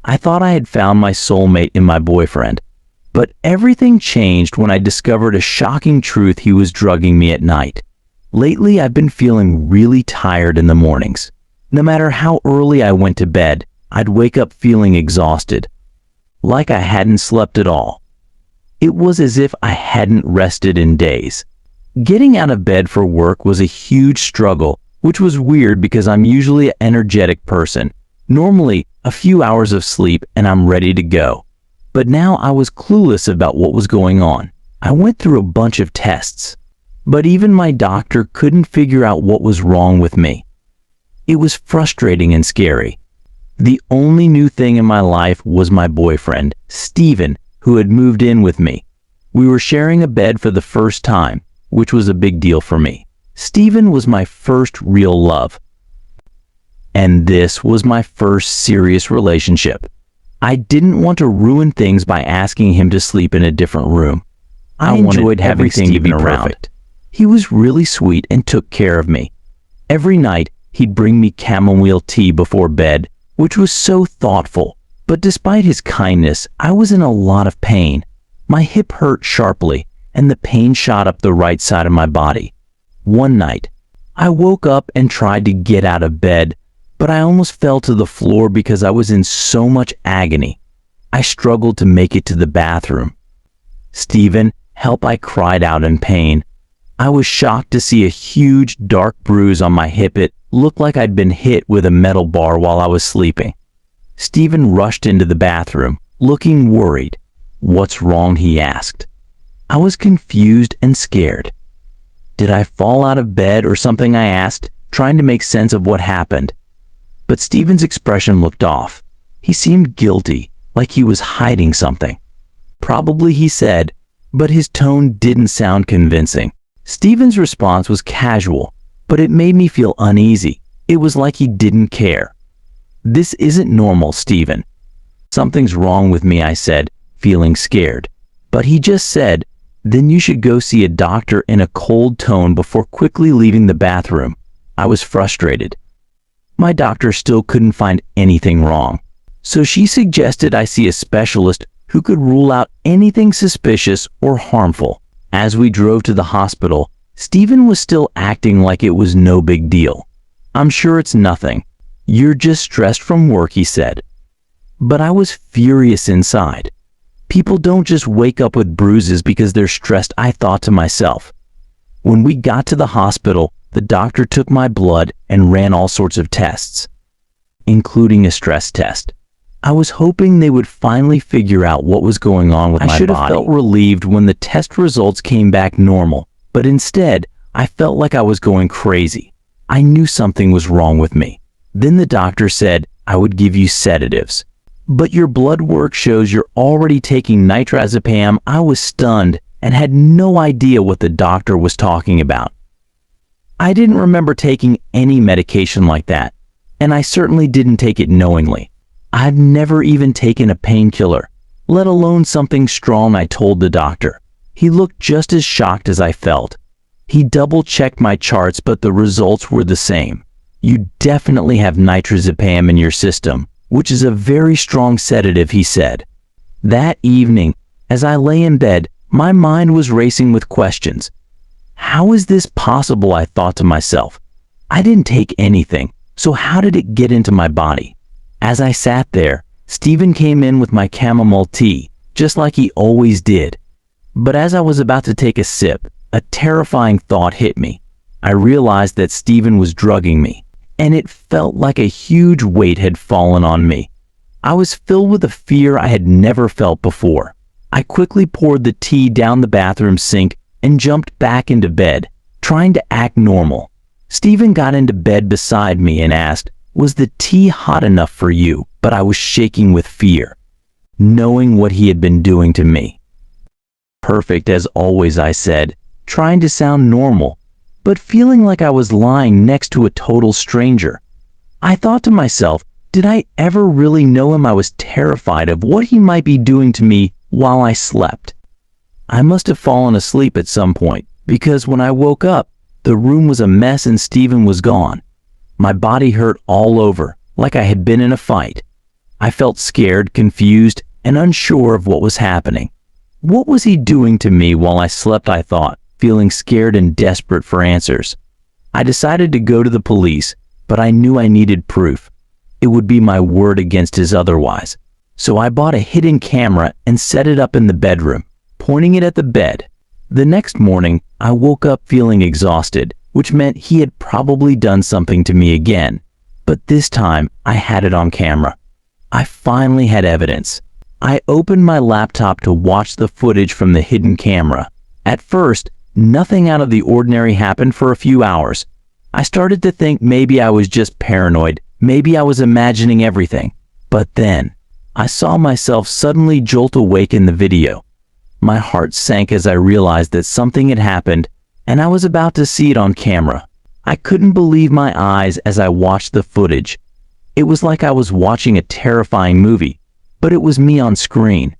I thought I had found my soulmate in my boyfriend. But everything changed when I discovered a shocking truth: he was drugging me at night. Lately, I've been feeling really tired in the mornings. No matter how early I went to bed, I'd wake up feeling exhausted, like I hadn't slept at all. It was as if I hadn't rested in days. Getting out of bed for work was a huge struggle, which was weird because I'm usually an energetic person. Normally, a few hours of sleep and I'm ready to go. But now I was clueless about what was going on. I went through a bunch of tests, but even my doctor couldn't figure out what was wrong with me. It was frustrating and scary. The only new thing in my life was my boyfriend, Steven, who had moved in with me. We were sharing a bed for the first time, which was a big deal for me. Steven was my first real love. And this was my first serious relationship. I didn't want to ruin things by asking him to sleep in a different room. I enjoyed having Steven around. He was really sweet and took care of me. Every night, he'd bring me chamomile tea before bed, which was so thoughtful. But despite his kindness, I was in a lot of pain. My hip hurt sharply, and the pain shot up the right side of my body. One night, I woke up and tried to get out of bed, but I almost fell to the floor because I was in so much agony. I struggled to make it to the bathroom. "Steven, help," I cried out in pain. I was shocked to see a huge dark bruise on my hip. It looked like I'd been hit with a metal bar while I was sleeping. Steven rushed into the bathroom, looking worried. "What's wrong?" he asked. I was confused and scared. "Did I fall out of bed or something?" I asked, trying to make sense of what happened. But Steven's expression looked off. He seemed guilty, like he was hiding something. "Probably," he said, but his tone didn't sound convincing. Steven's response was casual, but it made me feel uneasy. It was like he didn't care. "This isn't normal, Steven." "Something's wrong with me," I said, feeling scared. But he just said, "Then you should go see a doctor," in a cold tone before quickly leaving the bathroom. I was frustrated. My doctor still couldn't find anything wrong, so she suggested I see a specialist who could rule out anything suspicious or harmful. As we drove to the hospital, Steven was still acting like it was no big deal. "I'm sure it's nothing. You're just stressed from work," he said. But I was furious inside. People don't just wake up with bruises because they're stressed, I thought to myself. When we got to the hospital, the doctor took my blood and ran all sorts of tests, including a stress test. I was hoping they would finally figure out what was going on with my body. I should have felt relieved when the test results came back normal, but instead, I felt like I was going crazy. I knew something was wrong with me. Then the doctor said I would give you sedatives. "But your blood work shows you're already taking nitrazepam." I was stunned and had no idea what the doctor was talking about. I didn't remember taking any medication like that, and I certainly didn't take it knowingly. I've never even taken a painkiller, let alone something strong, I told the doctor. He looked just as shocked as I felt. He double-checked my charts, but the results were the same. "You definitely have nitrazepam in your system, which is a very strong sedative," he said. That evening, as I lay in bed, my mind was racing with questions. How is this possible, I thought to myself. I didn't take anything, so how did it get into my body? As I sat there, Steven came in with my chamomile tea, just like he always did. But as I was about to take a sip, a terrifying thought hit me. I realized that Steven was drugging me, and it felt like a huge weight had fallen on me. I was filled with a fear I had never felt before. I quickly poured the tea down the bathroom sink and jumped back into bed, trying to act normal. Steven got into bed beside me and asked, "Was the tea hot enough for you?" But I was shaking with fear, knowing what he had been doing to me. "Perfect as always," I said, trying to sound normal, but feeling like I was lying next to a total stranger. I thought to myself, did I ever really know him? I was terrified of what he might be doing to me while I slept. I must have fallen asleep at some point, because when I woke up, the room was a mess and Steven was gone. My body hurt all over, like I had been in a fight. I felt scared, confused, and unsure of what was happening. What was he doing to me while I slept, I thought, feeling scared and desperate for answers. I decided to go to the police, but I knew I needed proof. It would be my word against his otherwise. So I bought a hidden camera and set it up in the bedroom, pointing it at the bed. The next morning, I woke up feeling exhausted, which meant he had probably done something to me again. But this time, I had it on camera. I finally had evidence. I opened my laptop to watch the footage from the hidden camera. At first, nothing out of the ordinary happened for a few hours. I started to think maybe I was just paranoid, maybe I was imagining everything. But then, I saw myself suddenly jolt awake in the video. My heart sank as I realized that something had happened, and I was about to see it on camera. I couldn't believe my eyes as I watched the footage. It was like I was watching a terrifying movie, but it was me on screen.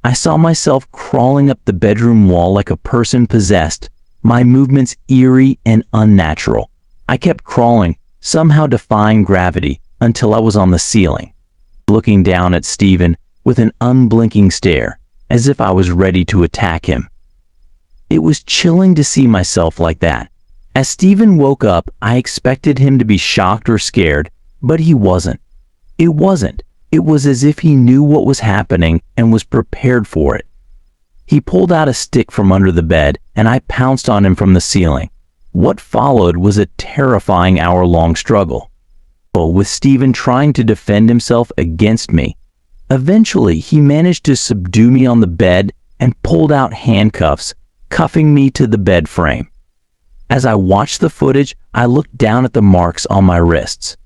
I saw myself crawling up the bedroom wall like a person possessed, my movements eerie and unnatural. I kept crawling, somehow defying gravity, until I was on the ceiling, looking down at Steven with an unblinking stare, as if I was ready to attack him. It was chilling to see myself like that. As Steven woke up, I expected him to be shocked or scared, but he wasn't. It wasn't. It was as if he knew what was happening and was prepared for it. He pulled out a stick from under the bed, and I pounced on him from the ceiling. What followed was a terrifying hour-long struggle, with Steven trying to defend himself against me. Eventually, he managed to subdue me on the bed and pulled out handcuffs, cuffing me to the bed frame. As I watched the footage, I looked down at the marks on my wrists.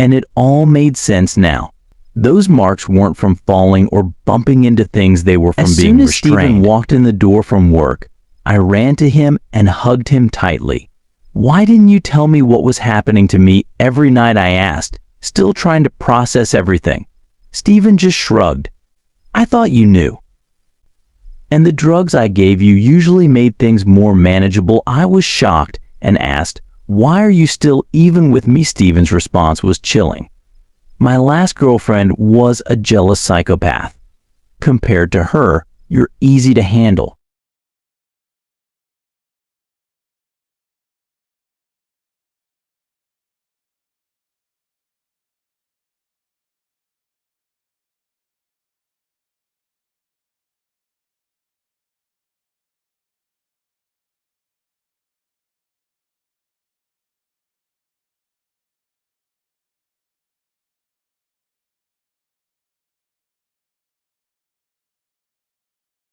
And it all made sense now. Those marks weren't from falling or bumping into things, they were from being restrained. As soon as Steven walked in the door from work, I ran to him and hugged him tightly. "Why didn't you tell me what was happening to me every night?" I asked, still trying to process everything. Steven just shrugged. "I thought you knew. And the drugs I gave you usually made things more manageable." I was shocked and asked, "Why are you still even with me?" Steven's response was chilling. "My last girlfriend was a jealous psychopath. Compared to her, you're easy to handle."